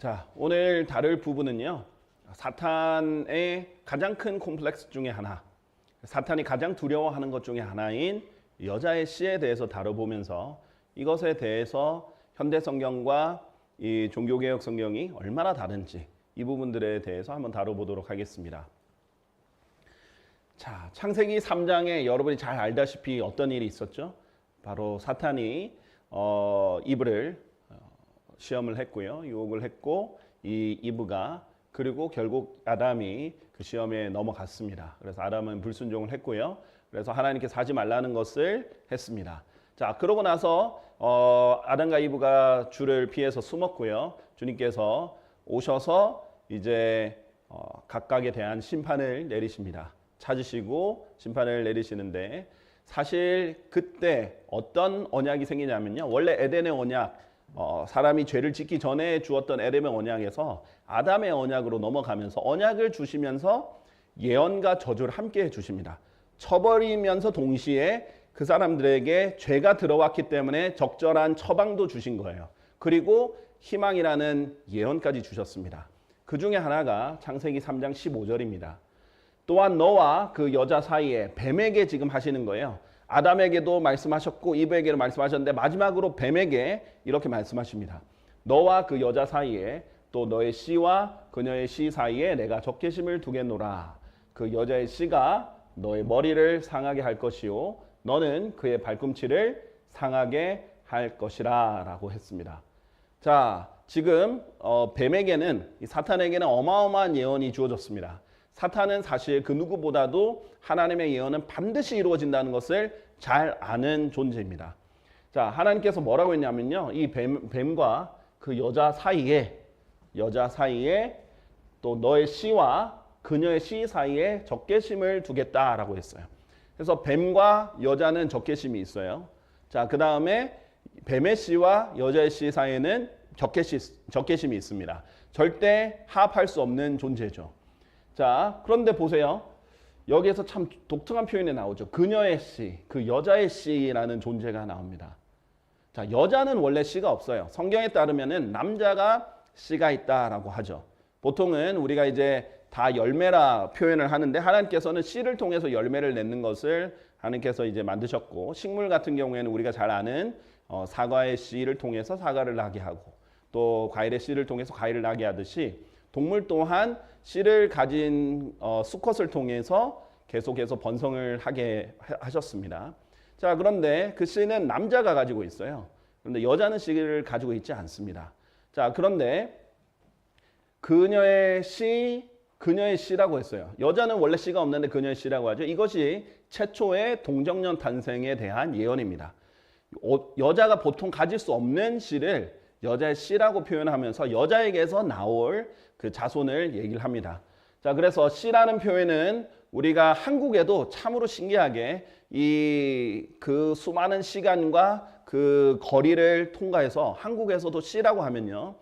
자, 오늘 다룰 부분은요. 사탄의 가장 큰 콤플렉스 중에 하나, 사탄이 가장 두려워하는 것 중에 하나인 여자의 씨에 대해서 다뤄보면서 이것에 대해서 현대 성경과 이 종교개혁 성경이 얼마나 다른지 이 부분들에 대해서 한번 다뤄보도록 하겠습니다. 자, 창세기 3장에 여러분이 잘 알다시피 어떤 일이 있었죠? 바로 사탄이 이브를 시험을 했고요. 유혹을 했고 이 이브가 그리고 결국 아담이 그 시험에 넘어갔습니다. 그래서 아담은 불순종을 했고요. 그래서 하나님께서 하지 말라는 것을 했습니다. 자, 그러고 나서 아담과 이브가 주를 피해서 숨었고요. 주님께서 오셔서 이제 각각에 대한 심판을 내리십니다. 찾으시고 심판을 내리시는데 사실 그때 어떤 언약이 생기냐면요. 원래 에덴의 언약, 사람이 죄를 짓기 전에 주었던 에덴의 언약에서 아담의 언약으로 넘어가면서 언약을 주시면서 예언과 저주를 함께 해주십니다. 쳐버리면서 동시에 그 사람들에게 죄가 들어왔기 때문에 적절한 처방도 주신 거예요. 그리고 희망이라는 예언까지 주셨습니다. 그 중에 하나가 창세기 3장 15절입니다. 또한 너와 그 여자 사이에 뱀에게 지금 하시는 거예요. 아담에게도 말씀하셨고 이브에게도 말씀하셨는데 마지막으로 뱀에게 이렇게 말씀하십니다. 너와 그 여자 사이에 또 너의 씨와 그녀의 씨 사이에 내가 적개심을 두겠노라. 그 여자의 씨가 너의 머리를 상하게 할 것이요 너는 그의 발꿈치를 상하게 할 것이라 라고 했습니다. 자, 지금 뱀에게는, 사탄에게는 어마어마한 예언이 주어졌습니다. 사탄은 사실 그 누구보다도 하나님의 예언은 반드시 이루어진다는 것을 잘 아는 존재입니다. 자, 하나님께서 뭐라고 했냐면요. 이 뱀과 그 여자 사이에 또 너의 씨와 그녀의 씨 사이에 적개심을 두겠다라고 했어요. 그래서 뱀과 여자는 적개심이 있어요. 자, 그 다음에 뱀의 씨와 여자의 씨 사이에는 적개심이 있습니다. 절대 합할 수 없는 존재죠. 자, 그런데 보세요. 여기에서 참 독특한 표현이 나오죠. 그녀의 씨, 그 여자의 씨라는 존재가 나옵니다. 자, 여자는 원래 씨가 없어요. 성경에 따르면은 남자가 씨가 있다라고 하죠. 보통은 우리가 이제 다 열매라 표현을 하는데 하나님께서는 씨를 통해서 열매를 맺는 것을 하나님께서 이제 만드셨고, 식물 같은 경우에는 우리가 잘 아는 사과의 씨를 통해서 사과를 나게 하고 또 과일의 씨를 통해서 과일을 나게 하듯이 동물 또한 씨를 가진 수컷을 통해서 계속해서 번성을 하게 하셨습니다. 자, 그런데 그 씨는 남자가 가지고 있어요. 그런데 여자는 씨를 가지고 있지 않습니다. 자, 그런데 그녀의 씨라고 했어요. 여자는 원래 씨가 없는데 그녀의 씨라고 하죠. 이것이 최초의 동정녀 탄생에 대한 예언입니다. 여자가 보통 가질 수 없는 씨를 여자의 씨라고 표현하면서 여자에게서 나올 그 자손을 얘기를 합니다. 자, 그래서 씨라는 표현은 우리가 한국에도 참으로 신기하게 그 수많은 시간과 그 거리를 통과해서 한국에서도 씨라고 하면요,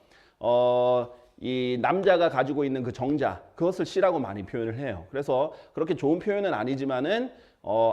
이 남자가 가지고 있는 그 정자, 그것을 씨라고 많이 표현을 해요. 그래서 그렇게 좋은 표현은 아니지만은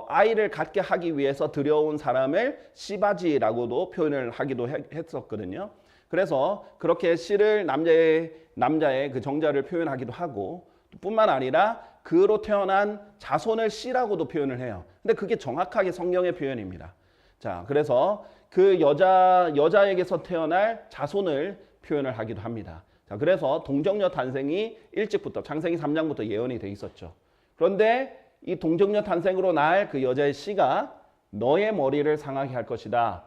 아이를 갖게 하기 위해서 들여온 사람을 씨바지라고도 표현을 하기도 했었거든요. 그래서 그렇게 씨를 남자의 그 정자를 표현하기도 하고, 뿐만 아니라 그로 태어난 자손을 씨라고도 표현을 해요. 근데 그게 정확하게 성경의 표현입니다. 자, 그래서 그 여자에게서 태어날 자손을 표현을 하기도 합니다. 자, 그래서 동정녀 탄생이 일찍부터 창세기 3장부터 예언이 돼 있었죠. 그런데 이 동정녀 탄생으로 날 그 여자의 씨가 너의 머리를 상하게 할 것이다.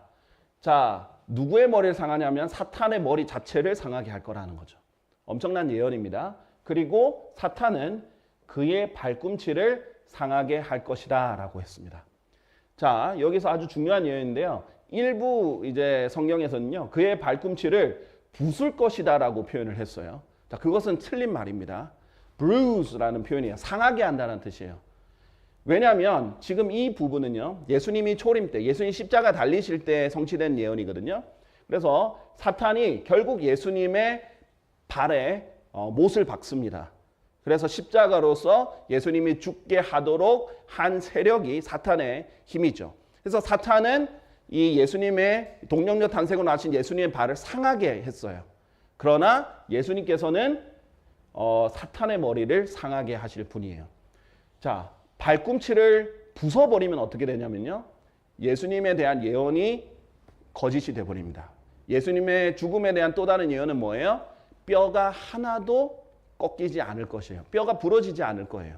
자, 누구의 머리를 상하냐면 사탄의 머리 자체를 상하게 할 거라는 거죠. 엄청난 예언입니다. 그리고 사탄은 그의 발꿈치를 상하게 할 것이다 라고 했습니다. 자, 여기서 아주 중요한 예언인데요. 일부 이제 성경에서는요, 그의 발꿈치를 부술 것이다 라고 표현을 했어요. 자, 그것은 틀린 말입니다. bruise라는 표현이에요. 상하게 한다는 뜻이에요. 왜냐하면 지금 이 부분은요, 예수님이 초림 때, 예수님 십자가 달리실 때 성취된 예언이거든요. 그래서 사탄이 결국 예수님의 발에 못을 박습니다. 그래서 십자가로서 예수님이 죽게 하도록 한 세력이 사탄의 힘이죠. 그래서 사탄은 이 예수님의 동정녀 탄생으로 나신 예수님의 발을 상하게 했어요. 그러나 예수님께서는 사탄의 머리를 상하게 하실 분이에요. 자, 발꿈치를 부숴버리면 어떻게 되냐면요. 예수님에 대한 예언이 거짓이 되어버립니다. 예수님의 죽음에 대한 또 다른 예언은 뭐예요? 뼈가 하나도 꺾이지 않을 것이에요. 뼈가 부러지지 않을 거예요.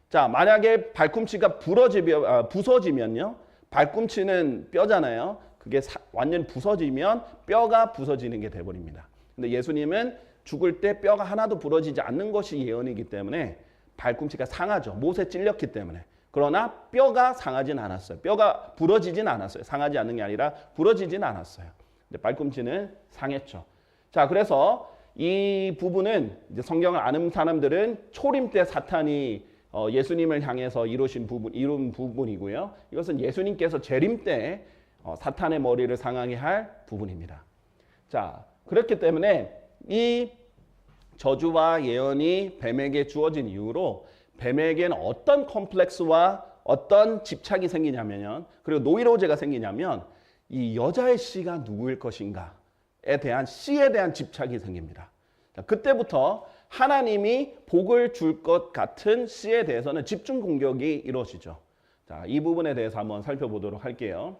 자, 만약에 발꿈치가 부서지면요. 발꿈치는 뼈잖아요. 그게 완전 부서지면 뼈가 부서지는 게 돼버립니다. 근데 예수님은 죽을 때 뼈가 하나도 부러지지 않는 것이 예언이기 때문에 발꿈치가 상하죠. 못에 찔렸기 때문에. 그러나 뼈가 상하진 않았어요. 뼈가 부러지진 않았어요. 상하지 않는 게 아니라 부러지진 않았어요. 근데 발꿈치는 상했죠. 자, 그래서 이 부분은 이제 성경을 아는 사람들은 초림 때 사탄이 예수님을 향해서 이룬 부분이고요. 이것은 예수님께서 재림 때 사탄의 머리를 상하게 할 부분입니다. 자, 그렇기 때문에 이 저주와 예언이 뱀에게 주어진 이후로 뱀에게는 어떤 컴플렉스와 어떤 집착이 생기냐면, 그리고 노이로제가 생기냐면 이 여자의 씨가 누구일 것인가에 대한 씨에 대한 집착이 생깁니다. 자, 그때부터 하나님이 복을 줄 것 같은 씨에 대해서는 집중 공격이 이루어지죠. 자, 이 부분에 대해서 한번 살펴보도록 할게요.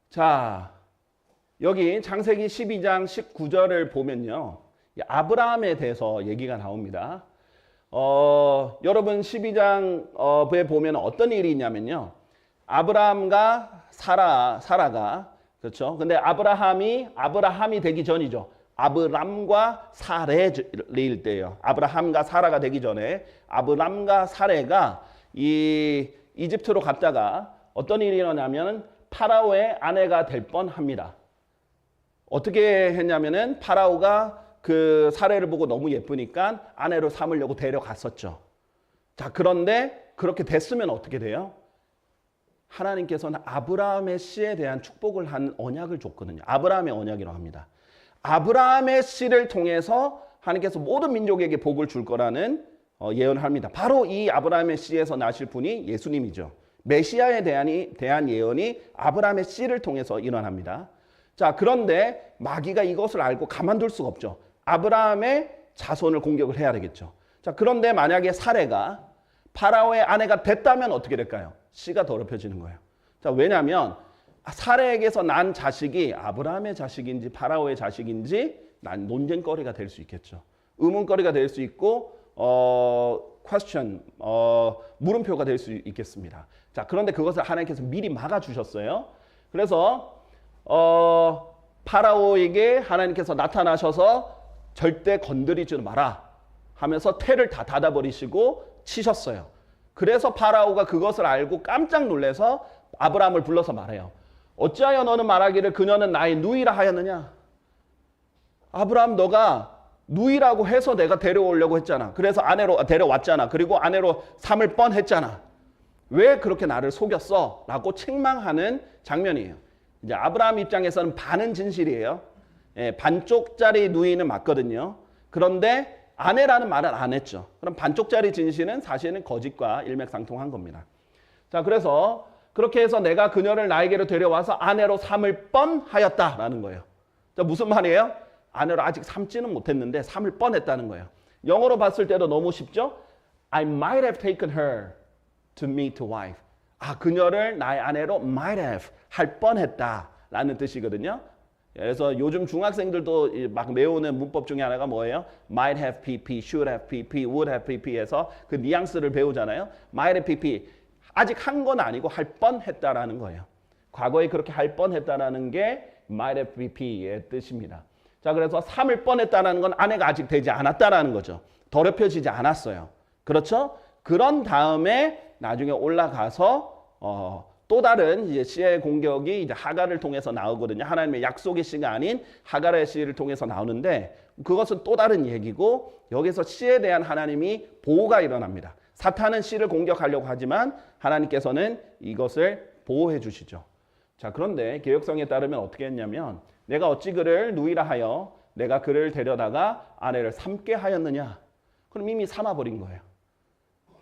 자, 여기 창세기 12장 19절을 보면요. 아브라함에 대해서 얘기가 나옵니다. 여러분 12장에 보면 어떤 일이 있냐면요. 아브라함과 사라가 그렇죠. 근데 아브라함이 되기 전이죠. 아브람과 사레일 때예요. 아브라함과 사라가 되기 전에 아브람과 사레가 이 이집트로 갔다가 어떤 일이 일어나면 파라오의 아내가 될 뻔합니다. 어떻게 했냐면은 파라오가 그 사례를 보고 너무 예쁘니까 아내로 삼으려고 데려갔었죠. 자, 그런데 그렇게 됐으면 어떻게 돼요? 하나님께서는 아브라함의 씨에 대한 축복을 한 언약을 줬거든요. 아브라함의 언약이라고 합니다. 아브라함의 씨를 통해서 하나님께서 모든 민족에게 복을 줄 거라는 예언을 합니다. 바로 이 아브라함의 씨에서 나실 분이 예수님이죠. 메시아에 대한 예언이 아브라함의 씨를 통해서 일어납니다. 자, 그런데 마귀가 이것을 알고 가만둘 수가 없죠. 아브라함의 자손을 공격을 해야 되겠죠. 자, 그런데 만약에 사레가 파라오의 아내가 됐다면 어떻게 될까요? 씨가 더럽혀지는 거예요. 자, 왜냐하면 사레에게서 난 자식이 아브라함의 자식인지 파라오의 자식인지 난 논쟁거리가 될 수 있겠죠. 의문거리가 될 수 있고 question, 물음표가 될 수 있겠습니다. 자, 그런데 그것을 하나님께서 미리 막아주셨어요. 그래서 파라오에게 하나님께서 나타나셔서 절대 건드리지 마라 하면서 태를 다 닫아버리시고 치셨어요. 그래서 파라오가 그것을 알고 깜짝 놀라서 아브라함을 불러서 말해요. 어찌하여 너는 말하기를 그녀는 나의 누이라 하였느냐? 아브라함, 너가 누이라고 해서 내가 데려오려고 했잖아. 그래서 아내로 데려왔잖아. 그리고 아내로 삼을 뻔했잖아. 왜 그렇게 나를 속였어? 라고 책망하는 장면이에요. 이제 아브라함 입장에서는 반은 진실이에요. 예, 반쪽짜리 누이는 맞거든요. 그런데 아내라는 말은 안 했죠. 그럼 반쪽짜리 진실은 사실은 거짓과 일맥상통한 겁니다. 자, 그래서 그렇게 해서 내가 그녀를 나에게로 데려와서 아내로 삼을 뻔하였다라는 거예요. 자, 무슨 말이에요? 아내로 아직 삼지는 못했는데 삼을 뻔했다는 거예요. 영어로 봤을 때도 너무 쉽죠? I might have taken her to meet a wife. 아, 그녀를 나의 아내로 might have 할 뻔했다라는 뜻이거든요. 그래서 요즘 중학생들도 막 외우는 문법 중에 하나가 뭐예요? might have pp, should have pp, would have pp에서 그 뉘앙스를 배우잖아요. might have pp 아직 한 건 아니고 할 뻔했다라는 거예요. 과거에 그렇게 할 뻔했다라는 게 might have pp의 뜻입니다. 자, 그래서 삼을 뻔했다라는 건 아내가 아직 되지 않았다라는 거죠. 더럽혀지지 않았어요. 그렇죠? 그런 다음에 나중에 올라가서 또 다른 이제 씨의 공격이 이제 하갈을 통해서 나오거든요. 하나님의 약속의 씨가 아닌 하갈의 씨를 통해서 나오는데 그것은 또 다른 얘기고 여기서 씨에 대한 하나님이 보호가 일어납니다. 사탄은 씨를 공격하려고 하지만 하나님께서는 이것을 보호해 주시죠. 자, 그런데 개혁성에 따르면 어떻게 했냐면 내가 어찌 그를 누이라 하여 내가 그를 데려다가 아내를 삼게 하였느냐. 그럼 이미 삼아버린 거예요.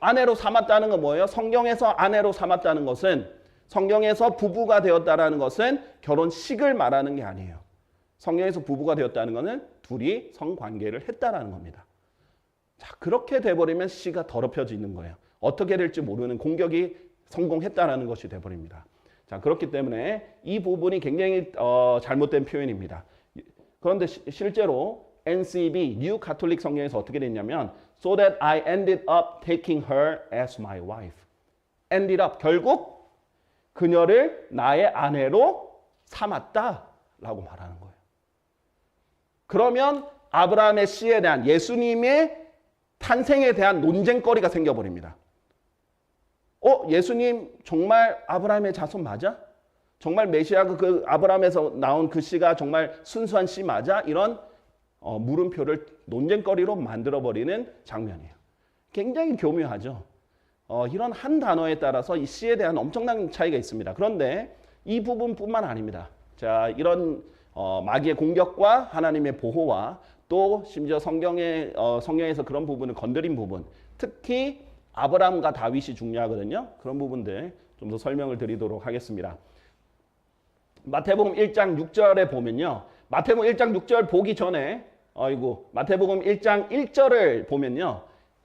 아내로 삼았다는 건 뭐예요? 성경에서 아내로 삼았다는 것은 성경에서 부부가 되었다라는 것은 결혼식을 말하는 게 아니에요. 성경에서 부부가 되었다는 것은 둘이 성관계를 했다라는 겁니다. 자, 그렇게 돼버리면 씨가 더럽혀지는 거예요. 어떻게 될지 모르는 공격이 성공했다라는 것이 돼버립니다. 자, 그렇기 때문에 이 부분이 굉장히 잘못된 표현입니다. 그런데 실제로 NCB, 뉴 가톨릭 성경에서 어떻게 됐냐면 So that I ended up taking her as my wife. ended up, 결국 그녀를 나의 아내로 삼았다라고 말하는 거예요. 그러면 아브라함의 씨에 대한 예수님의 탄생에 대한 논쟁거리가 생겨버립니다. 예수님 정말 아브라함의 자손 맞아? 정말 메시아가 그 아브라함에서 나온 그 씨가 정말 순수한 씨 맞아? 이런 물음표를 논쟁거리로 만들어버리는 장면이에요. 굉장히 교묘하죠. 이런 한 단어에 따라서 이 씨에 대한 엄청난 차이가 있습니다. 그런데 이 부분뿐만 아닙니다. 자, 이런 마귀의 공격과 하나님의 보호와 또 심지어 성경에서 그런 부분을 건드린 부분, 특히 아브라함과 다윗이 중요하거든요. 그런 부분들 좀 더 설명을 드리도록 하겠습니다. 마태복음 1장 6절에 보면요. 마태복음 1장 6절 보기 전에 마태복음 1장 1절을 보면요.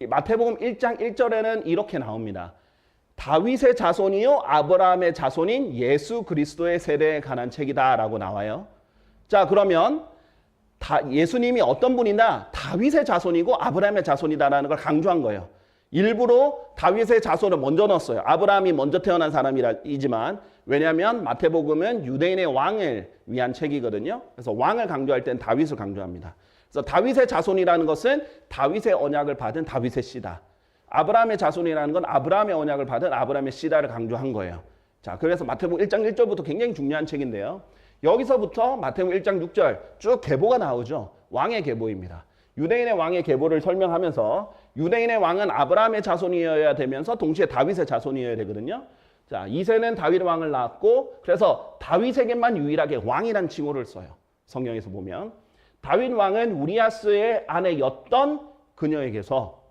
마태복음 1장 1절에는 이렇게 나옵니다. 다윗의 자손이요 아브라함의 자손인 예수 그리스도의 세대에 관한 책이다라고 나와요. 자, 그러면 예수님이 어떤 분이나 다윗의 자손이고 아브라함의 자손이다라는 걸 강조한 거예요. 일부러 다윗의 자손을 먼저 넣었어요. 아브라함이 먼저 태어난 사람이지만 왜냐하면 마태복음은 유대인의 왕을 위한 책이거든요. 그래서 왕을 강조할 땐 다윗을 강조합니다. 그래서 다윗의 자손이라는 것은 다윗의 언약을 받은 다윗의 씨다. 아브라함의 자손이라는 건 아브라함의 언약을 받은 아브라함의 씨다를 강조한 거예요. 자, 그래서 마태복음 1장 1절부터 굉장히 중요한 책인데요. 여기서부터 마태복음 1장 6절 쭉 계보가 나오죠. 왕의 계보입니다. 유대인의 왕의 계보를 설명하면서 유대인의 왕은 아브라함의 자손이어야 되면서 동시에 다윗의 자손이어야 되거든요. 자, 이새는 다윗 왕을 낳았고 그래서 다윗에게만 유일하게 왕이란 칭호를 써요. 성경에서 보면 다윗 왕은 우리아스의 아내였던 그녀에게서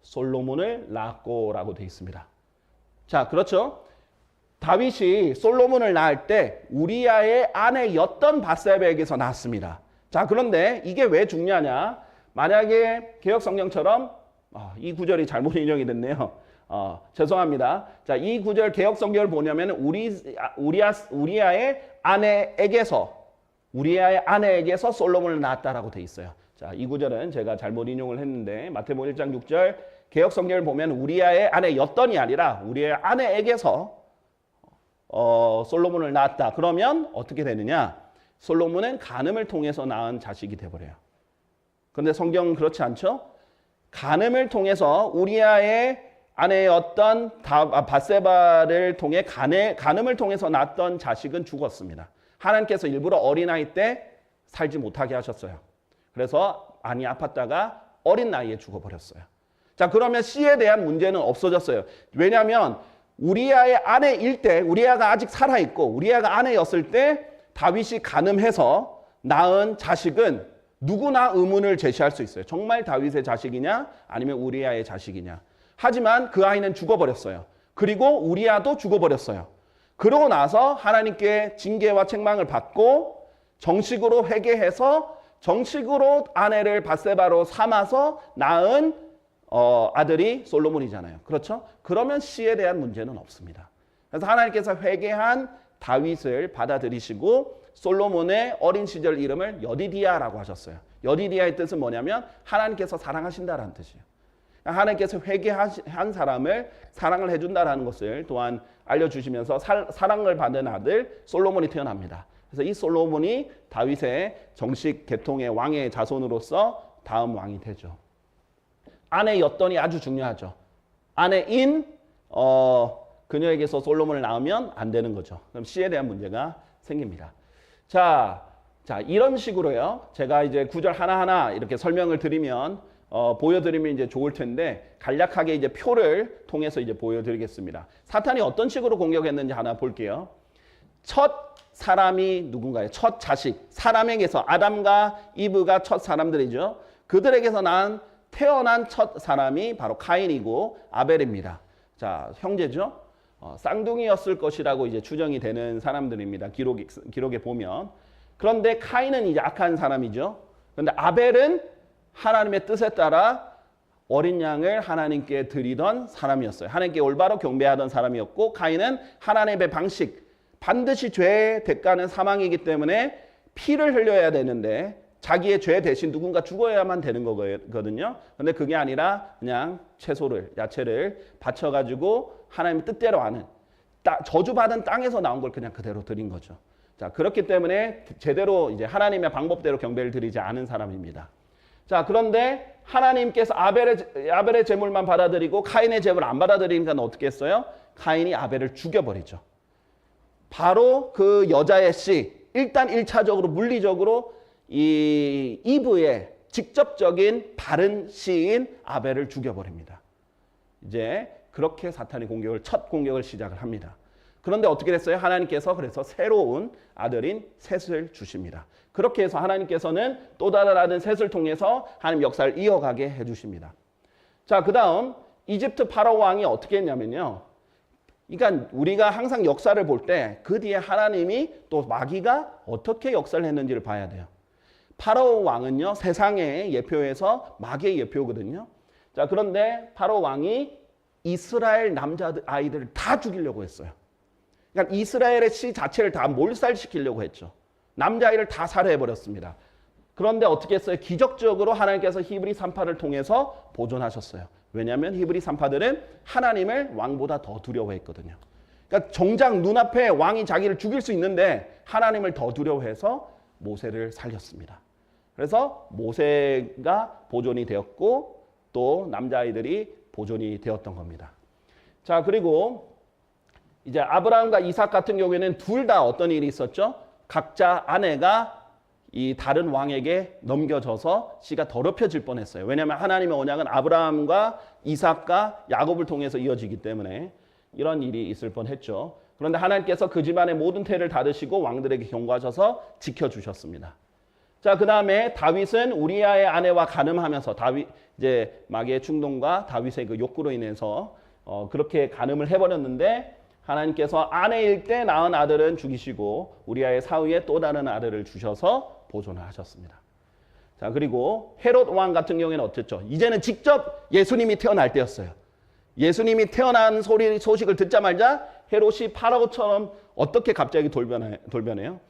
솔로몬을 낳았고라고 되어 있습니다. 자, 그렇죠. 다윗이 솔로몬을 낳을 때 우리아의 아내였던 밧세바에게서 낳았습니다. 자, 그런데 이게 왜 중요하냐? 만약에 개역 성경처럼 이 구절이 잘못 인용이 됐네요. 죄송합니다. 자, 이 구절 개역 성경을 보냐면 우리아의 아내에게서 솔로몬을 낳았다라고 돼 있어요. 자, 이 구절은 제가 잘못 인용을 했는데 마태복음 1장 6절 개역 성경을 보면 우리아의 아내였던이 아니라 우리의 아내에게서 솔로몬을 낳았다. 그러면 어떻게 되느냐? 솔로몬은 간음을 통해서 낳은 자식이 돼버려요. 그런데 성경은 그렇지 않죠? 간음을 통해서 우리아의 아내였던 밧세바를 통해 간음을 통해서 낳았던 자식은 죽었습니다. 하나님께서 일부러 어린아이 때 살지 못하게 하셨어요. 그래서 많이 아팠다가 어린 나이에 죽어버렸어요. 자, 그러면 씨에 대한 문제는 없어졌어요. 왜냐하면 우리아의 아내일 때 우리아가 아직 살아있고 우리아가 아내였을 때 다윗이 간음해서 낳은 자식은 누구나 의문을 제시할 수 있어요. 정말 다윗의 자식이냐 아니면 우리아의 자식이냐. 하지만 그 아이는 죽어버렸어요. 그리고 우리아도 죽어버렸어요. 그러고 나서 하나님께 징계와 책망을 받고 정식으로 회개해서 정식으로 아내를 밧세바로 삼아서 낳은 아들이 솔로몬이잖아요. 그렇죠? 그러면 씨에 대한 문제는 없습니다. 그래서 하나님께서 회개한 다윗을 받아들이시고 솔로몬의 어린 시절 이름을 여디디아라고 하셨어요. 여디디아의 뜻은 뭐냐면 하나님께서 사랑하신다라는 뜻이에요. 하나님께서 회개한 사람을 사랑을 해준다라는 것을 또한 알려주시면서 사랑을 받은 아들 솔로몬이 태어납니다. 그래서 이 솔로몬이 다윗의 정식 계통의 왕의 자손으로서 다음 왕이 되죠. 아내였더니 아주 중요하죠. 아내인 그녀에게서 솔로몬을 낳으면 안 되는 거죠. 그럼 씨에 대한 문제가 생깁니다. 자, 이런 식으로요. 제가 이제 구절 하나하나 이렇게 설명을 드리면 보여드리면 이제 좋을 텐데 간략하게 이제 표를 통해서 이제 보여드리겠습니다. 사탄이 어떤 식으로 공격했는지 하나 볼게요. 첫 사람이 누군가요? 첫 자식, 사람에게서 아담과 이브가 첫 사람들이죠. 그들에게서 태어난 첫 사람이 바로 카인이고 아벨입니다. 자, 형제죠. 쌍둥이였을 것이라고 이제 추정이 되는 사람들입니다. 기록에 보면. 그런데 카인은 이제 악한 사람이죠. 그런데 아벨은 하나님의 뜻에 따라 어린 양을 하나님께 드리던 사람이었어요. 하나님께 올바로 경배하던 사람이었고, 카인은 하나님의 방식, 반드시 죄의 대가는 사망이기 때문에 피를 흘려야 되는데 자기의 죄 대신 누군가 죽어야만 되는 거거든요. 그런데 그게 아니라 그냥 채소를, 야채를 바쳐가지고 하나님의 뜻대로 하는, 저주받은 땅에서 나온 걸 그냥 그대로 드린 거죠. 자, 그렇기 때문에 제대로 이제 하나님의 방법대로 경배를 드리지 않은 사람입니다. 자, 그런데 하나님께서 아벨의 제물만 받아들이고 카인의 제물을 안 받아들이니까 어떻게 했어요? 카인이 아벨을 죽여버리죠. 바로 그 여자의 씨, 일단 1차적으로 물리적으로 이 이브의 직접적인 바른 씨인 아벨을 죽여버립니다. 이제 그렇게 사탄이 첫 공격을 시작을 합니다. 그런데 어떻게 됐어요? 하나님께서 그래서 새로운 아들인 셋을 주십니다. 그렇게 해서 하나님께서는 또 다른 아들 셋을 통해서 하나님 역사를 이어가게 해주십니다. 자, 그 다음 이집트 파라오 왕이 어떻게 했냐면요. 그러니까 우리가 항상 역사를 볼 때 그 뒤에 하나님이 또 마귀가 어떻게 역사를 했는지를 봐야 돼요. 파라오 왕은요, 세상의 예표에서 마귀의 예표거든요. 자, 그런데 파라오 왕이 이스라엘 아이들을 다 죽이려고 했어요. 그러니까 이스라엘의 씨 자체를 다 몰살시키려고 했죠. 남자아이를 다 살해해버렸습니다. 그런데 어떻게 했어요? 기적적으로 하나님께서 히브리 산파를 통해서 보존하셨어요. 왜냐하면 히브리 산파들은 하나님을 왕보다 더 두려워했거든요. 그러니까 정작 눈앞에 왕이 자기를 죽일 수 있는데 하나님을 더 두려워해서 모세를 살렸습니다. 그래서 모세가 보존이 되었고 또 남자아이들이 보존이 되었던 겁니다. 자, 그리고 이제 아브라함과 이삭 같은 경우에는 둘 다 어떤 일이 있었죠? 각자 아내가 이 다른 왕에게 넘겨져서 씨가 더럽혀질 뻔했어요. 왜냐하면 하나님의 언약은 아브라함과 이삭과 야곱을 통해서 이어지기 때문에 이런 일이 있을 뻔했죠. 그런데 하나님께서 그 집안의 모든 태를 닫으시고 왕들에게 경고하셔서 지켜주셨습니다. 자, 그 다음에 다윗은 우리아의 아내와 간음하면서 이제 마귀의 충동과 다윗의 그 욕구로 인해서 그렇게 간음을 해버렸는데 하나님께서 아내일 때 낳은 아들은 죽이시고 우리아의 사위에 또 다른 아들을 주셔서 보존을 하셨습니다. 자, 그리고 헤롯 왕 같은 경우에는 어땠죠? 이제는 직접 예수님이 태어날 때였어요. 예수님이 태어난 소식을 듣자마자 헤롯이 파라오처럼 어떻게 갑자기 돌변해요?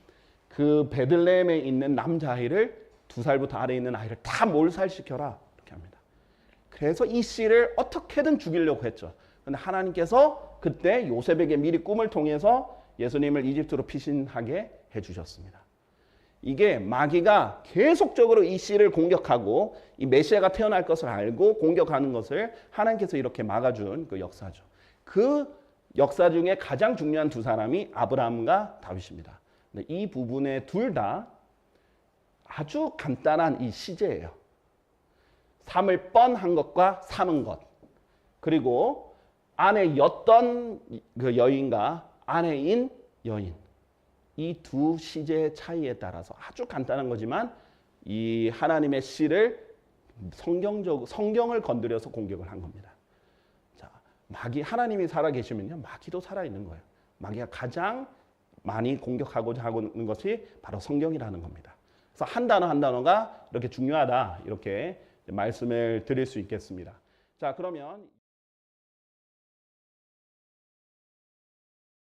그 베들레헴에 있는 남자아이를 2살부터 아래에 있는 아이를 다 몰살시켜라 이렇게 합니다. 그래서 이 씨를 어떻게든 죽이려고 했죠. 그런데 하나님께서 그때 요셉에게 미리 꿈을 통해서 예수님을 이집트로 피신하게 해주셨습니다. 이게 마귀가 계속적으로 이 씨를 공격하고 이 메시아가 태어날 것을 알고 공격하는 것을 하나님께서 이렇게 막아준 그 역사죠. 그 역사 중에 가장 중요한 두 사람이 아브라함과 다윗입니다. 근데 이 부분에 둘 다 아주 간단한 이 시제예요. 삼을 뻔한 것과 삼은 것. 그리고 아내였던 그 여인과 아내인 여인. 이 두 시제의 차이에 따라서 아주 간단한 거지만 이 하나님의 씨를 성경을 건드려서 공격을 한 겁니다. 자, 하나님이 살아 계시면요, 마귀도 살아 있는 거예요. 마귀가 가장 많이 공격하고자 하는 것이 바로 성경이라는 겁니다. 그래서 한 단어가 이렇게 중요하다 이렇게 말씀을 드릴 수 있겠습니다. 자, 그러면